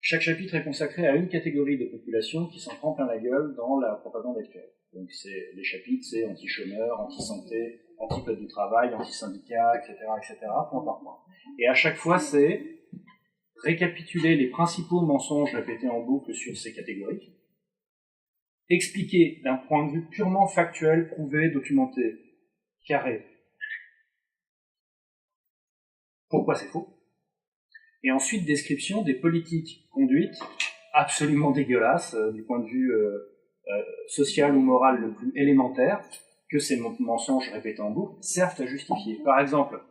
Chaque chapitre est consacré à une catégorie de population qui s'en prend plein la gueule dans la propagande actuelle. Donc les chapitres, c'est anti-chômeurs, anti-santé, anti-code du travail, anti-syndicat, etc., point par point. Et à chaque fois, c'est récapituler les principaux mensonges répétés en boucle sur ces catégories, expliquer d'un point de vue purement factuel, prouvé, documenté, carré, pourquoi c'est faux, et ensuite description des politiques conduites absolument dégueulasses du point de vue social ou moral le plus élémentaire que ces mensonges répétés en boucle servent à justifier. Par exemple,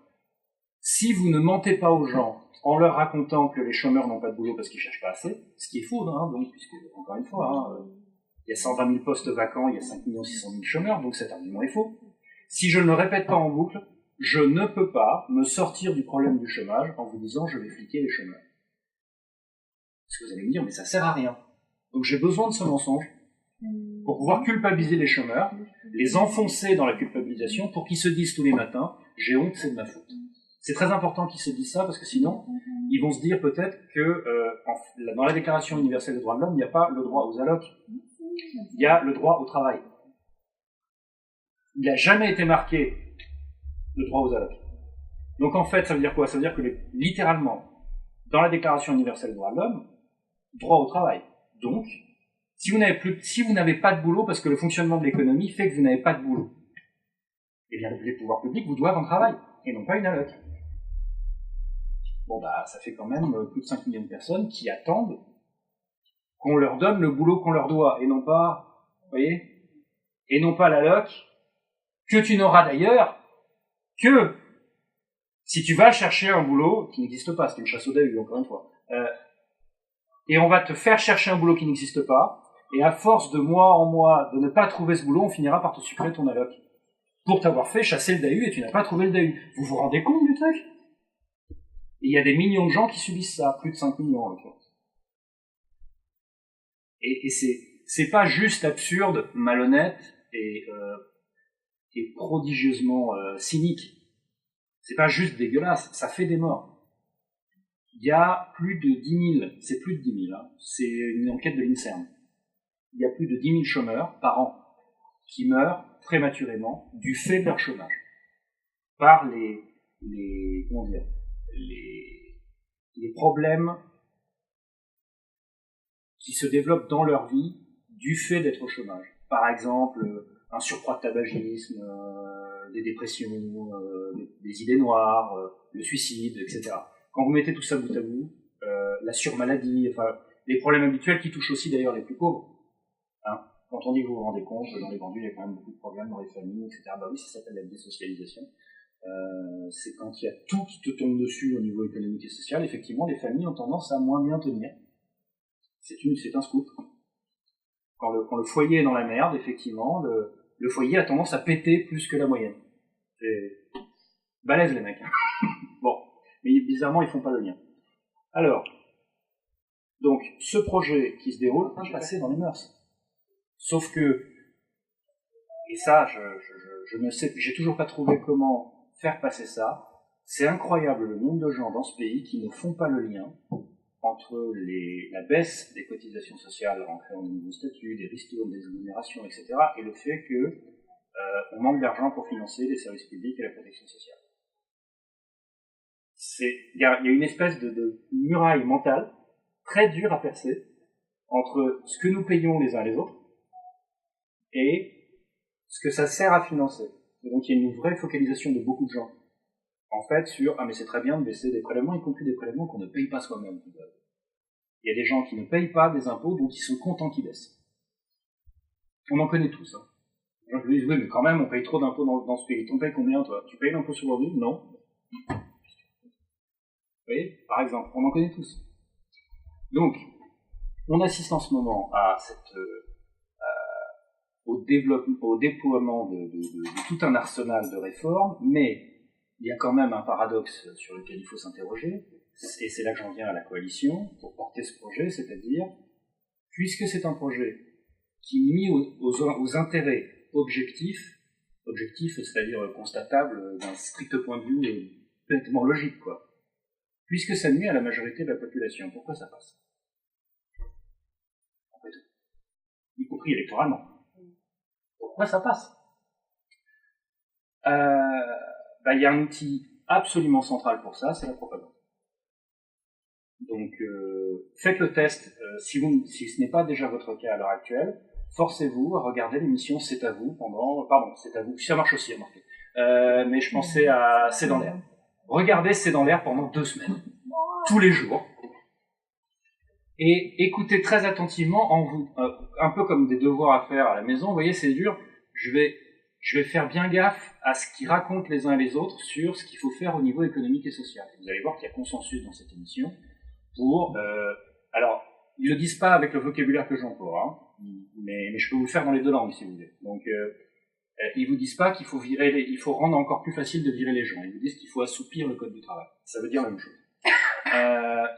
si vous ne mentez pas aux gens en leur racontant que les chômeurs n'ont pas de boulot parce qu'ils cherchent pas assez, ce qui est faux, hein, donc, puisque, encore une fois, il y a 120 000 postes vacants, il y a 5 600 000 chômeurs, donc cet argument est faux. Si je ne le répète pas en boucle, je ne peux pas me sortir du problème du chômage en vous disant je vais fliquer les chômeurs. Parce que vous allez me dire, mais ça sert à rien. Donc j'ai besoin de ce mensonge pour pouvoir culpabiliser les chômeurs, les enfoncer dans la culpabilisation pour qu'ils se disent tous les matins, j'ai honte, c'est de ma faute. C'est très important qu'ils se disent ça parce que sinon, ils vont se dire peut-être que dans la Déclaration universelle des droits de l'homme, il n'y a pas le droit aux allocs, il y a le droit au travail. Il n'a jamais été marqué le droit aux allocs. Donc en fait, ça veut dire quoi? Ça veut dire que littéralement, dans la Déclaration universelle des droits de l'homme, droit au travail. Donc, si vous n'avez pas de boulot, parce que le fonctionnement de l'économie fait que vous n'avez pas de boulot, eh bien les pouvoirs publics vous doivent un travail, et non pas une alloc. Bon bah, ça fait quand même plus de 5 millions de personnes qui attendent qu'on leur donne le boulot qu'on leur doit, et non pas, vous voyez, et non pas l'alloc, que tu n'auras d'ailleurs que si tu vas chercher un boulot qui n'existe pas, c'est une chasse au dahut, encore une fois. Et on va te faire chercher un boulot qui n'existe pas, et à force de mois en mois de ne pas trouver ce boulot, on finira par te sucrer ton alloc. Pour t'avoir fait chasser le dahut et tu n'as pas trouvé le dahut. Vous vous rendez compte du truc? Et il y a des millions de gens qui subissent ça, plus de 5 millions en l'occurrence. Et c'est pas juste absurde, malhonnête et prodigieusement cynique. C'est pas juste dégueulasse, ça fait des morts. Il y a plus de 10 000, c'est plus de 10 000, hein, c'est une enquête de l'INSERM. Il y a plus de 10 000 chômeurs par an qui meurent prématurément du fait de leur chômage. Par les problèmes qui se développent dans leur vie du fait d'être au chômage. Par exemple, un surcroît de tabagisme, des dépressions, des idées noires, le suicide, etc. Quand vous mettez tout ça bout à bout, la surmaladie, enfin, les problèmes habituels qui touchent aussi d'ailleurs les plus pauvres. Hein. Quand on dit que vous vous rendez compte, dans les banlieues, il y a quand même beaucoup de problèmes dans les familles, etc. Bah oui, ça s'appelle la désocialisation. C'est quand il y a tout qui te tombe dessus au niveau économique et social, effectivement, les familles ont tendance à moins bien tenir. C'est un scoop. Quand le foyer est dans la merde, effectivement, le foyer a tendance à péter plus que la moyenne. C'est balèze les mecs. Bon, mais bizarrement, ils font pas le lien. Alors, donc, ce projet qui se déroule est passé dans les mœurs. Sauf que, et ça, je ne sais, j'ai toujours pas trouvé comment faire passer ça. C'est incroyable le nombre de gens dans ce pays qui ne font pas le lien entre la baisse des cotisations sociales en créant de nouveaux statuts, des ristournes, des exonérations, etc., et le fait que on manque d'argent pour financer les services publics et la protection sociale. Il y a une espèce de muraille mentale très dure à percer entre ce que nous payons les uns les autres et ce que ça sert à financer. Et donc il y a une vraie focalisation de beaucoup de gens, en fait, sur « Ah mais c'est très bien de baisser des prélèvements, y compris des prélèvements qu'on ne paye pas soi-même. » Il y a des gens qui ne payent pas des impôts, donc ils sont contents qu'ils baissent. On en connaît tous. Hein. Les gens disent « Oui, mais quand même, on paye trop d'impôts dans ce pays. T'en payes combien, toi? Tu payes l'impôt sur le revenu? Non. » Vous voyez, par exemple, on en connaît tous. Donc, on assiste en ce moment à au déploiement de tout un arsenal de réformes, mais il y a quand même un paradoxe sur lequel il faut s'interroger, et c'est là que j'en viens à la coalition, pour porter ce projet, c'est-à-dire, puisque c'est un projet qui nuit aux intérêts objectifs, c'est-à-dire constatables d'un strict point de vue complètement logique, quoi. Puisque ça nuit à la majorité de la population, pourquoi ça passe? compris électoralement. Pourquoi ça passe? Il y a un outil absolument central pour ça, c'est la propagande. Donc, faites le test, si ce n'est pas déjà votre cas à l'heure actuelle, forcez-vous à regarder l'émission C'est à vous C'est à vous, ça marche aussi, remarquez. Mais je pensais à C'est dans l'air. Regardez C'est dans l'air pendant 2 semaines, tous les jours, et écoutez très attentivement, un peu comme des devoirs à faire à la maison. Vous voyez, c'est dur. Je vais faire bien gaffe à ce qu'ils racontent les uns et les autres sur ce qu'il faut faire au niveau économique et social. Vous allez voir qu'il y a consensus dans cette émission alors, ils le disent pas avec le vocabulaire que j'emploie, hein, mais je peux vous le faire dans les 2 langues si vous voulez. Donc, ils vous disent pas qu'il faut il faut rendre encore plus facile de virer les gens. Ils vous disent qu'il faut assouplir le code du travail. Ça veut dire la même chose.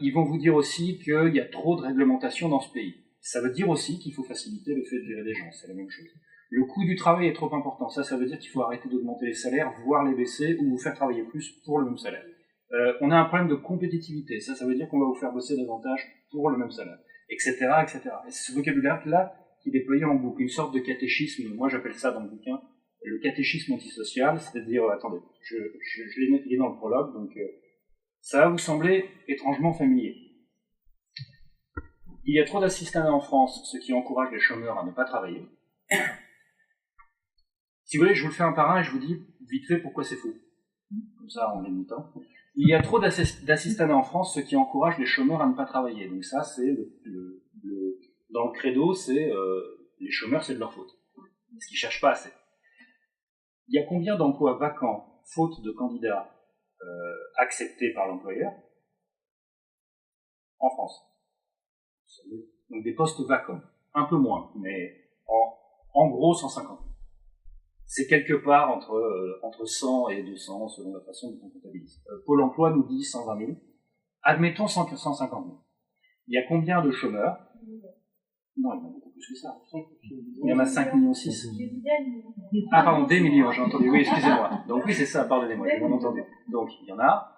Ils vont vous dire aussi qu'il y a trop de réglementation dans ce pays. Ça veut dire aussi qu'il faut faciliter le fait de virer des gens. C'est la même chose. Le coût du travail est trop important. Ça veut dire qu'il faut arrêter d'augmenter les salaires, voire les baisser, ou vous faire travailler plus pour le même salaire. On a un problème de compétitivité. Ça veut dire qu'on va vous faire bosser davantage pour le même salaire, etc., etc. Et c'est ce vocabulaire-là qui est déployé en boucle, une sorte de catéchisme. Moi, j'appelle ça dans le bouquin le catéchisme antisocial, c'est-à-dire, attendez, je l'ai dans le prologue, donc ça va vous sembler étrangement familier. Il y a trop d'assistanats en France, ce qui encourage les chômeurs à ne pas travailler. Si vous voulez, je vous le fais un par un et je vous dis vite fait pourquoi c'est faux. Comme ça, on est du temps. Il y a trop d'assistanats en France, ce qui encourage les chômeurs à ne pas travailler. Donc ça, c'est dans le credo, c'est les chômeurs, c'est de leur faute. Parce qu'ils cherchent pas assez. Il y a combien d'emplois vacants, faute de candidats acceptés par l'employeur en France? Donc des postes vacants, un peu moins, mais en gros 150. C'est quelque part entre 100 et 200 selon la façon dont on comptabilise. Pôle emploi nous dit 120 000. Admettons 150 000. Il y a combien de chômeurs? Non, il y en a beaucoup plus que ça. Il y en a 5,6 millions. Ah pardon, des millions, j'ai entendu. Oui, excusez-moi. Donc oui, c'est ça, pardonnez-moi, j'ai bien entendu. Donc il y en a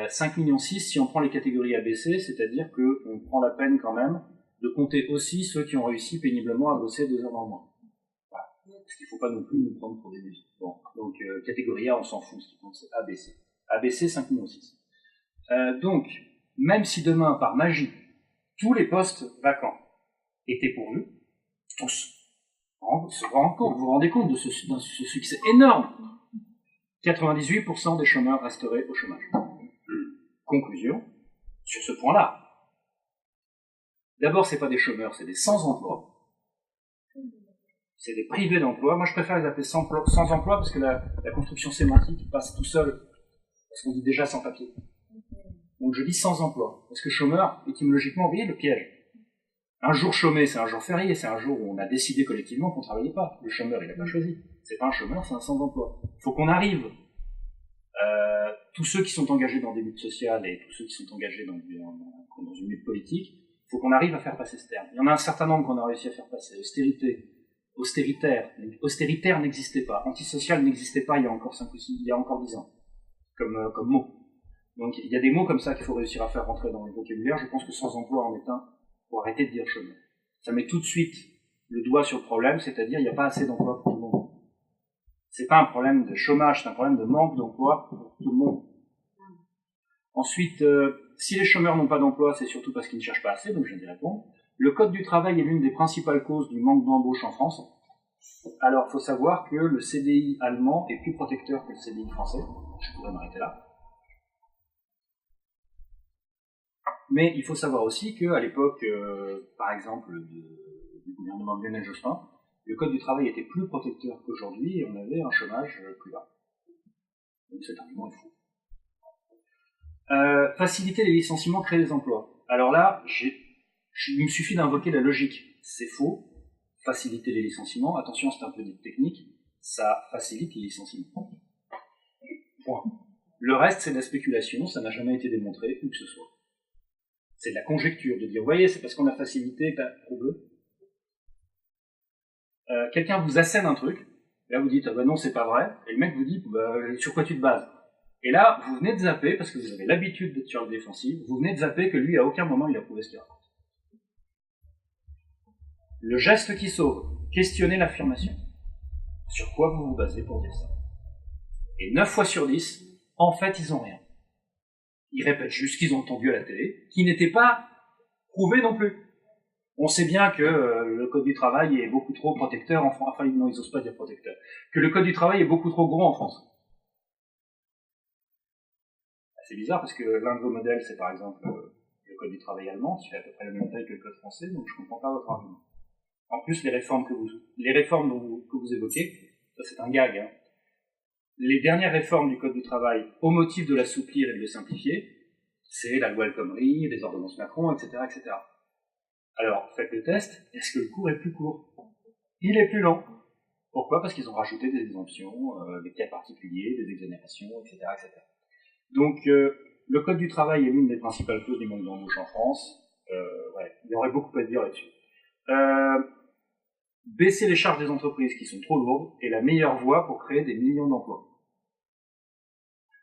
5,6 millions si on prend les catégories ABC, c'est-à-dire qu'on prend la peine quand même de compter aussi ceux qui ont réussi péniblement à bosser 2 heures dans le mois. Parce qu'il ne faut pas non plus nous prendre pour des débiles. Bon, donc catégorie A, on s'en fout, ce qui compte c'est ABC. ABC, 5,6 millions. Donc, même si demain, par magie, tous les postes vacants étaient pourvus, tous, vous vous rendez compte de ce succès énorme, 98% des chômeurs resteraient au chômage. Conclusion, sur ce point-là. D'abord, c'est pas des chômeurs, c'est des sans-emploi. C'est des privés d'emploi. Moi, je préfère les appeler sans emploi parce que la construction sémantique passe tout seul. Parce qu'on dit déjà sans papier. Donc, je dis sans emploi. Parce que chômeur, étymologiquement, vous voyez le piège. Un jour chômé, c'est un jour férié. C'est un jour où on a décidé collectivement qu'on ne travaillait pas. Le chômeur, il n'a pas choisi. C'est pas un chômeur, c'est un sans-emploi. Il faut qu'on arrive. Tous ceux qui sont engagés dans des luttes sociales et tous ceux qui sont engagés dans une lutte politique, il faut qu'on arrive à faire passer ce terme. Il y en a un certain nombre qu'on a réussi à faire passer. Austéritaire n'existait pas. Antisocial n'existait pas il y a encore 10 ans. Comme mot. Donc, il y a des mots comme ça qu'il faut réussir à faire rentrer dans le vocabulaire. Je pense que sans emploi en est un pour arrêter de dire chômeur. Ça met tout de suite le doigt sur le problème, c'est-à-dire il n'y a pas assez d'emploi pour tout le monde. C'est pas un problème de chômage, c'est un problème de manque d'emploi pour tout le monde. Ensuite, si les chômeurs n'ont pas d'emploi, c'est surtout parce qu'ils ne cherchent pas assez, donc je viens d'y répondre. Le code du travail est l'une des principales causes du manque d'embauche en France. Alors, il faut savoir que le CDI allemand est plus protecteur que le CDI français. Je pourrais m'arrêter là. Mais il faut savoir aussi qu'à l'époque, par exemple, du gouvernement de Lionel Jospin, le code du travail était plus protecteur qu'aujourd'hui et on avait un chômage plus bas. Donc cet argument est faux. Faciliter les licenciements, créer des emplois. Alors là, il me suffit d'invoquer la logique. C'est faux. Faciliter les licenciements, attention, c'est un peu technique, ça facilite les licenciements. Point. Le reste, c'est de la spéculation, ça n'a jamais été démontré, où que ce soit. C'est de la conjecture, de dire, vous voyez, c'est parce qu'on a facilité, prouve-le. Quelqu'un vous assène un truc, et là vous dites, ah bah non, c'est pas vrai, et le mec vous dit, bah, sur quoi tu te bases? Et là, vous venez de zapper, parce que vous avez l'habitude d'être sur le défensif, vous venez de zapper que lui, à aucun moment, il a prouvé ce qu'il raconte. Le geste qui sauve, questionner l'affirmation. Sur quoi vous vous basez pour dire ça? Et 9 fois sur 10, en fait, ils ont rien. Ils répètent juste ce qu'ils ont entendu à la télé, qui n'était pas prouvé non plus. On sait bien que le code du travail est beaucoup trop protecteur en France. Enfin, non, ils n'osent pas dire protecteur. Que le code du travail est beaucoup trop gros en France. C'est bizarre parce que l'un de vos modèles, c'est par exemple le code du travail allemand, qui fait à peu près la même taille que le code français, donc je ne comprends pas votre argument. En plus, les réformes que vous évoquez, ça c'est un gag, hein. Les dernières réformes du code du travail, au motif de l'assouplir et de le simplifier, c'est la loi El Khomri, les ordonnances Macron, etc., etc. Alors, faites le test, est-ce que le cours est plus court? Il est plus long. Pourquoi? Parce qu'ils ont rajouté des exemptions, des cas particuliers, des exonérations, etc., etc. Donc, le code du travail est l'une des principales causes du manque d'embauche en France. Ouais, il y aurait beaucoup à dire là-dessus. Baisser les charges des entreprises qui sont trop lourdes est la meilleure voie pour créer des millions d'emplois.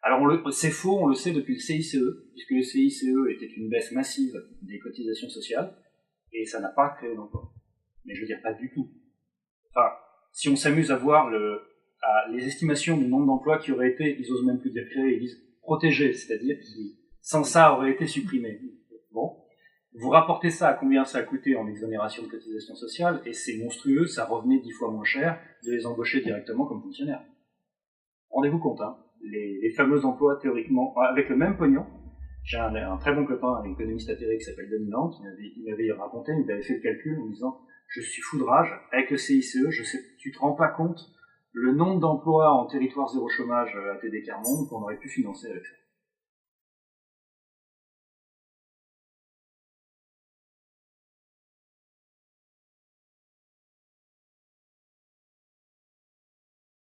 Alors, c'est faux, on le sait depuis le CICE, puisque le CICE était une baisse massive des cotisations sociales, et ça n'a pas créé d'emplois. Mais je veux dire, pas du tout. Enfin, si on s'amuse à voir les estimations du nombre d'emplois qui auraient été, ils osent même plus dire créés, ils disent protégés, c'est-à-dire qui, sans ça, auraient été supprimés. Bon. Vous rapportez ça à combien ça a coûté en exonération de cotisations sociales, et c'est monstrueux, ça revenait 10 fois moins cher de les embaucher directement comme fonctionnaires. Rendez-vous compte, hein, les fameux emplois théoriquement, avec le même pognon. J'ai un très bon copain, un économiste atterré qui s'appelle Denis Land, il m'avait raconté, il avait fait le calcul en me disant je suis fou de rage, avec le CICE, je sais, tu te rends pas compte le nombre d'emplois en territoire zéro chômage à TD Carmonde qu'on aurait pu financer avec ça.